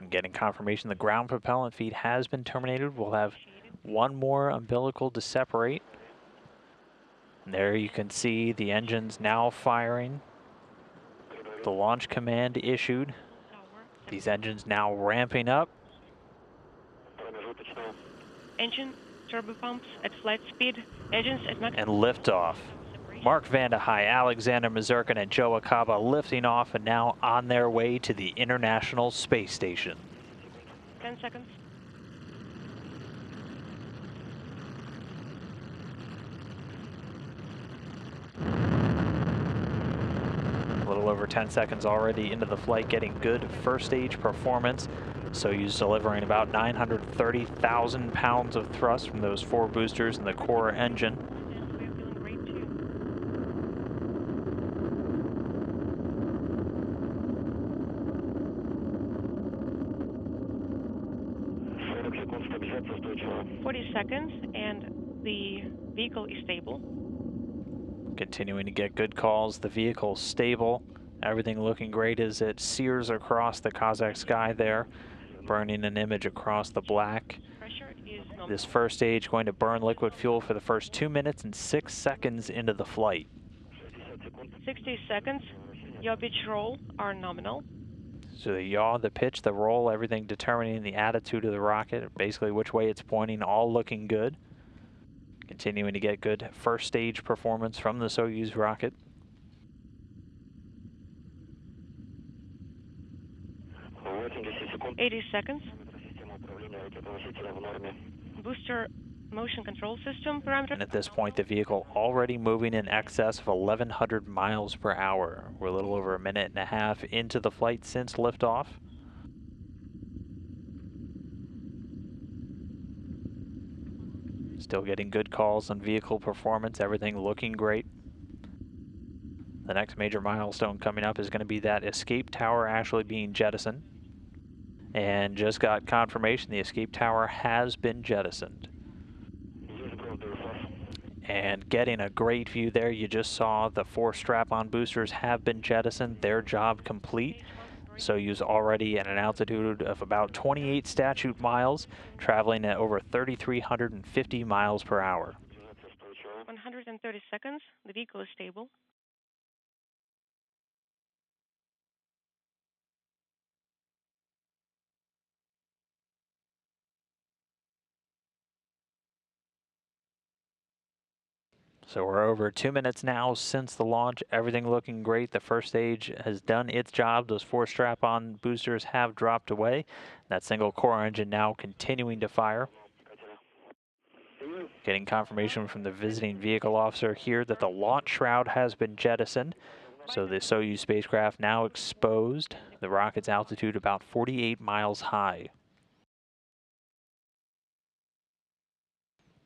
I'm getting confirmation the ground propellant feed has been terminated. We'll have one more umbilical to separate. And there you can see the engines now firing. The launch command issued. These engines now ramping up. Engine turbo pumps at flight speed. Engines at max. And liftoff. Mark Vande, Alexander Misurkin, and Joe Acaba lifting off and now on their way to the International Space Station. 10 seconds. A little over 10 seconds already into the flight, getting good first stage performance. Soyuz delivering about 930,000 pounds of thrust from those 4 boosters and the core engine. We're 40 seconds and the vehicle is stable. Continuing to get good calls. The vehicle's stable. Everything looking great as it sears across the Kazakh sky there, burning an image across the black. This first stage going to burn liquid fuel for the first 2 minutes and 6 seconds into the flight. 60 seconds. Yaw, pitch, roll are nominal. So the yaw, the pitch, the roll, everything determining the attitude of the rocket, basically which way it's pointing, all looking good. Continuing to get good first stage performance from the Soyuz rocket. $80 seconds. Booster motion control system parameter. And at this point, the vehicle already moving in excess of 1,100 miles per hour. We're a little over a minute and a half into the flight since liftoff. Still getting good calls on vehicle performance, everything looking great. The next major milestone coming up is going to be that escape tower actually being jettisoned. And just got confirmation the escape tower has been jettisoned. And getting a great view there, you just saw the 4 strap-on boosters have been jettisoned, their job complete. Soyuz already at an altitude of about 28 statute miles, traveling at over 3,350 miles per hour. 130 seconds, the vehicle is stable. So we're over 2 minutes now since the launch. Everything looking great. The first stage has done its job. Those 4 strap-on boosters have dropped away. That single core engine now continuing to fire. Getting confirmation from the visiting vehicle officer here that the launch shroud has been jettisoned. So the Soyuz spacecraft now exposed. The rocket's altitude about 48 miles high.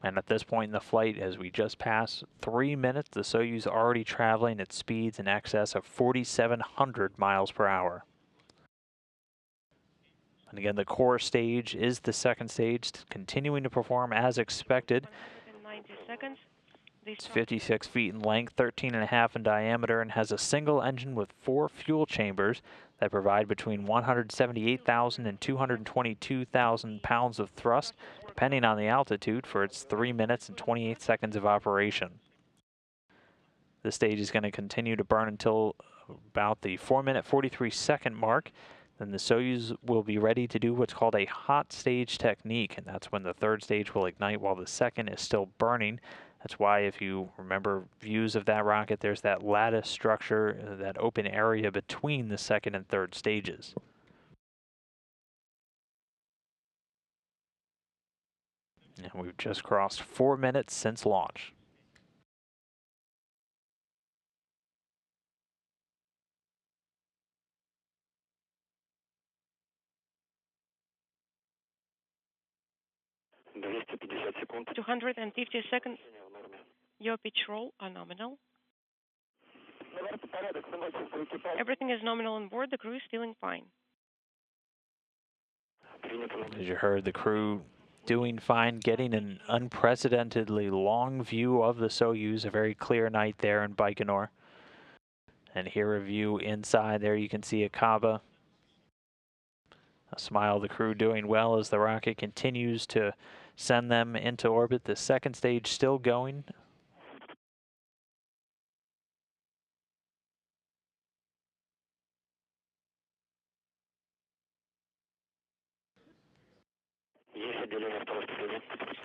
And at this point in the flight, as we just passed 3 minutes, the Soyuz already traveling at speeds in excess of 4,700 miles per hour. And again, the core stage is the second stage, continuing to perform as expected. 190 seconds. It's 56 feet in length, 13.5 in diameter, and has a single engine with 4 fuel chambers that provide between 178,000 and 222,000 pounds of thrust, depending on the altitude, for its 3 minutes and 28 seconds of operation. This stage is going to continue to burn until about the 4-minute, 43-second mark. Then the Soyuz will be ready to do what's called a hot stage technique, and that's when the third stage will ignite while the second is still burning. That's why, if you remember views of that rocket, there's that lattice structure, that open area between the second and third stages. And we've just crossed 4 minutes since launch. Seconds. 250 seconds. Yaw, pitch, roll are nominal. Everything is nominal on board. The crew is feeling fine. As you heard, the crew doing fine, getting an unprecedentedly long view of the Soyuz. A very clear night there in Baikonur. And here a view inside there. You can see Acaba. A smile, the crew doing well as the rocket continues to send them into orbit. The second stage still going.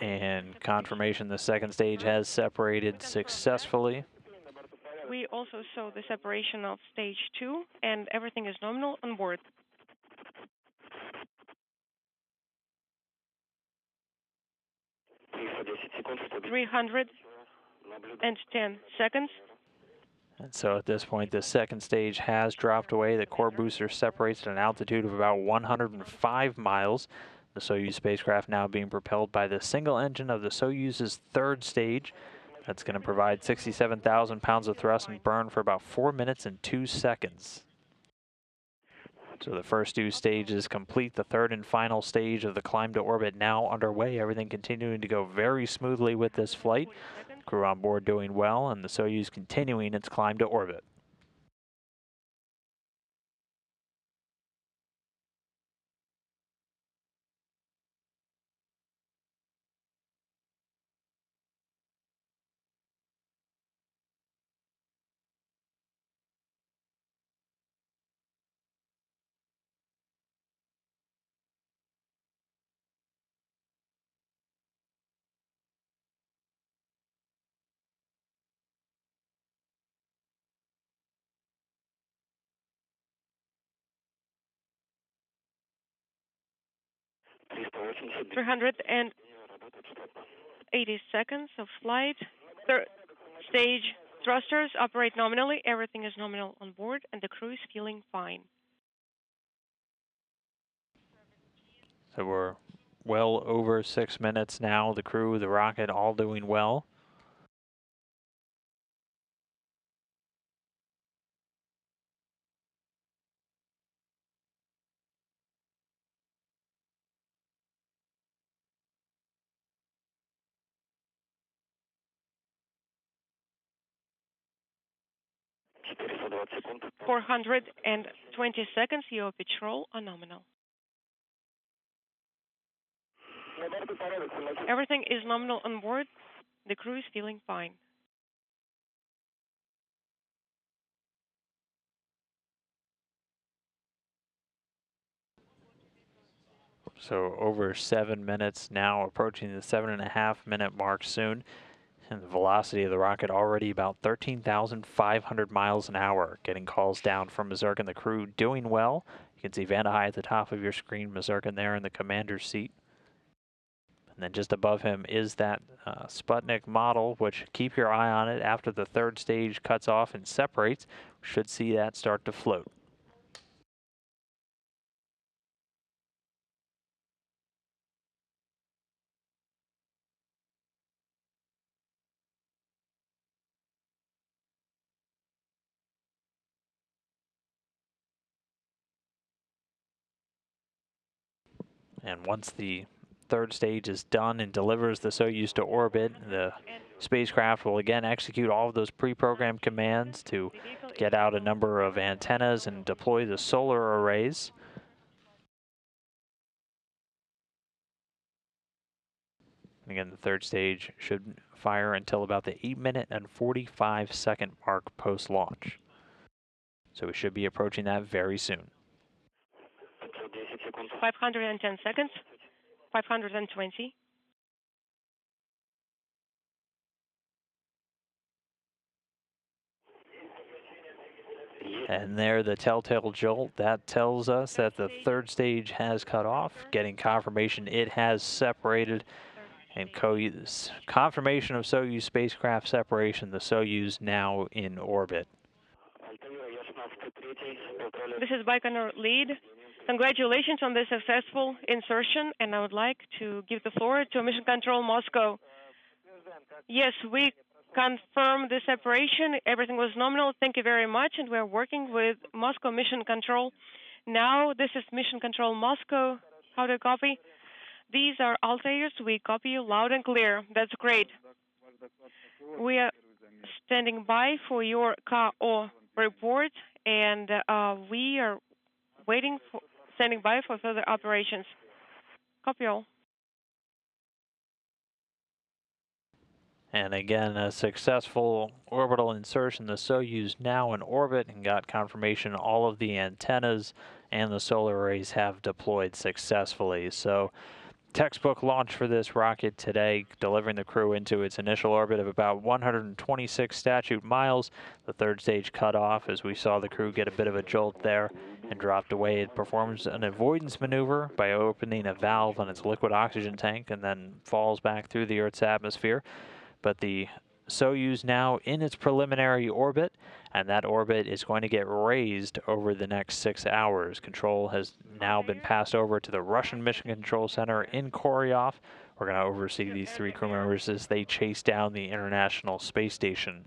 And confirmation the second stage has separated successfully. We also saw the separation of stage 2, and everything is nominal on board. 310 seconds. And so at this point, the second stage has dropped away. The core booster separates at an altitude of about 105 miles. The Soyuz spacecraft now being propelled by the single engine of the Soyuz's third stage. That's going to provide 67,000 pounds of thrust and burn for about 4 minutes and 2 seconds. So the first two stages complete. The third and final stage of the climb to orbit now underway. Everything continuing to go very smoothly with this flight. Crew on board doing well, and the Soyuz continuing its climb to orbit. – 380 seconds of flight. Third stage thrusters operate nominally. Everything is nominal on board, and the crew is feeling fine. So we're well over 6 minutes now. The crew, the rocket, all doing well. – 420 seconds. Your pitch roll on nominal. Everything is nominal on board. The crew is feeling fine. So over 7 minutes now, approaching the 7.5 minute mark soon. And the velocity of the rocket already about 13,500 miles an hour. Getting calls down from Misurkin, the crew doing well. You can see Vande at the top of your screen, Misurkin there in the commander's seat. And then just above him is that Sputnik model, which keep your eye on it after the third stage cuts off and separates. We should see that start to float. And once the third stage is done and delivers the Soyuz to orbit, the spacecraft will again execute all of those pre-programmed commands to get out a number of antennas and deploy the solar arrays. Again, the third stage should fire until about the 8-minute and 45-second mark post-launch. So we should be approaching that very soon. 510 seconds. 520. And there, the telltale jolt, that tells us that the third stage has cut off, getting confirmation it has separated. And confirmation of Soyuz spacecraft separation, the Soyuz now in orbit. This is Baikonur lead. Congratulations on the successful insertion, and I would like to give the floor to Mission Control Moscow. Yes, we confirm the separation. Everything was nominal. Thank you very much, and we're working with Moscow Mission Control. Now, this is Mission Control Moscow. How to copy? These are Altairs. We copy you loud and clear. That's great. We are standing by for your KO report, and we are waiting for standing by for further operations. Copy all. And again, a successful orbital insertion. The Soyuz now in orbit and got confirmation all of the antennas and the solar arrays have deployed successfully. So textbook launch for this rocket today, delivering the crew into its initial orbit of about 126 statute miles. The third stage cut off as we saw the crew get a bit of a jolt there and dropped away. It performs an avoidance maneuver by opening a valve on its liquid oxygen tank and then falls back through the Earth's atmosphere. But the Soyuz now in its preliminary orbit, and that orbit is going to get raised over the next 6 hours. Control has now been passed over to the Russian Mission Control Center in Koryov. We're going to oversee these 3 crew members as they chase down the International Space Station.